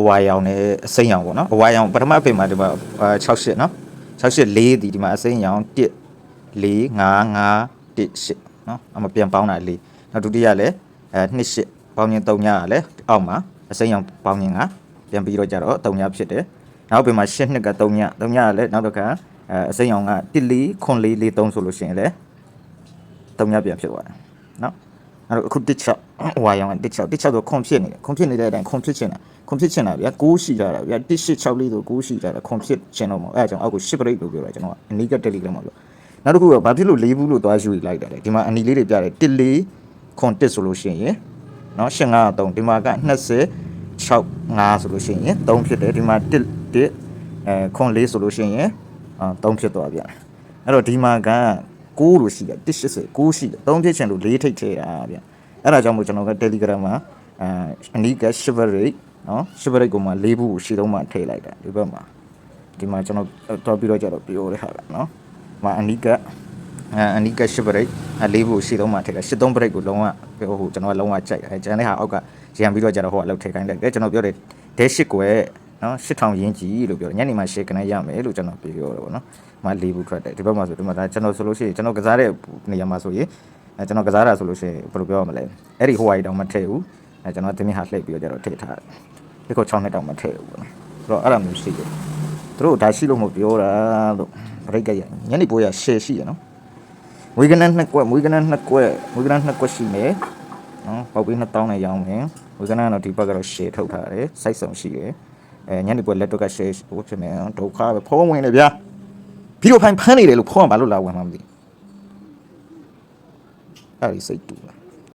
ဝါရောင်နဲ့အစိမ်းရောင်ပေါ့နော်အဝါရောင်ပထမအပင်မှာဒီမှာ68နော်68 4ဒီမှာအစိမ်းရောင်1 4 5 5 1 8နော်အမပြန်ပေါင်းတာ4နောက်ဒုတိယလည်း2 8ပေါင်းရင်3ညကလည်းအောက်မှာအစိမ်းရောင်ပေါင်းရင်ကပြန်ပြီးတော့ကြတော့3ညဖြစ်တယ်နောက်ပင်မှာ8နှစ်က3ည3ညကလည်းနောက်တစ်ခါအစိမ်းရောင်က1 4 9 4 4 3ဆိုလို့ရှိရင်လည်း3ညပြန်ဖြစ်သွားတယ်နော်အဲ့တော့အခု16ဝါရောင်က16ဆိုခွန်ဖြစ်နေတယ်ခွန်ဖြစ်နေတဲ့အတိုင်းခွန်ဖြစ်ချင်တာဗျာ6ရှိကြတာဗျာ186လေးဆို6ရှိကြတာခွန်ဖြစ်ချင်တော့မဟုတ်အဲ့ဒါကြောင့်အောက်ကို10ပရိတ်လို့ပြောတာကျွန်တော်ကအနီးက Telegram မှာပြောနောက်တစ်ခုကဘာဖြစ်လို့၄ဘူးလို့သွားယူလိုက်တာလဲဒီမှာအနီလေးတွေပြတယ်1 4ခွန်1ဆိုလို့ရှိရင်နော်8 5 3ဒီမှာက20 6 5ဆိုလို့ရှိရင်3ဖြစ်တယ်ဒီမှာ1ခွန်4ဆိုလို့ရှိရင်3ဖြစ်သွားပြန်အဲ့တော့ဒီမှာက6လို့ရှိတယ်180 6ရှိတယ်3ဖြစ်ချင်လို့4ထိတ်ထဲတာဗျအဲ့ဒါကြောင့်မို့ကျွန်တော်က Telegram မှာအနီးက Shivery နော် Shivery ကိုမှ4ဘူးကိုရှေ့တုံးမှထည့်လိုက်တာဒီဘက်မှာဒီမှာကျွန်တော်တော့ပြီးတော့ကြတော့ပြောရဟာလားနော်မှာအနီးက Shivery 4ဘူးရှေ့တုံးမှထည့်တာ83 break ကိုလုံးဝဟိုကျွန်တော်ကလုံးဝကြိုက်တယ်ကျန်တဲ့ဟာအောက်ကရံပြီးတော့ကြတော့ဟိုကလောက်ထည့်ခိုင်းလိုက်တယ်ကျွန်တော်ပြောတယ် dash ကိုနော်8000ရင်းကြီးလို့ပြောတယ်ညနေမှာ share ကနေရမယ်လို့ကျွန်တော်ပြောတော့ဗောနော်မ4ဘူးထွက်တယ်ဒီဘက်မှာဆိုဒီမှာဒါကျွန်တော်ဆိုလို့ရှိရင်ကျွန်တော်ကစားတဲ့နေရာမှာဆိုရင်ကျွန်တော်ကစားတာဆိုလို့ရှိရင်ဘယ်လိုပြောရမလဲအဲ့ဒီဟိုဟာကြီးတောင်မထည့်ဘူးကျွန်တော်တင်းမြဟာလှိပ်ပြီးတော့ကြတော့ထည့်ထားတယ်ဒီကို6နှစ်တောင်မထည့်ဘူးဗောနော်ဆိုတော့အဲ့ဒါမျိုးရှိတယ်သူတို့ဒါရှိလို့မဟုတ်ပြောတာလို့ဘရိတ်ကရညနေပိုးရ share ရှိရနော်မွေးကနန်း2ကွက်ရှိမယ်နော်ပေါက်ပြီး2000နဲ့ရောင်းမယ်မွေးကနန်းတော့ဒီဘက်ကတော့ share ထုတ်ထားတယ်စိုက်စုံရှိတယ်ညနေပွဲလက်တော့က share ဟိုဖြစ်မယ်ဒုက္ခပဲဖုံးဝင်လေဗျာဗီဒီယိုဖိုင်ဖမ်းနေတယ်လို့ဖုံးကဘာလို့လာဝင်မှမသိအဲ့ဒီစိတ်တူလား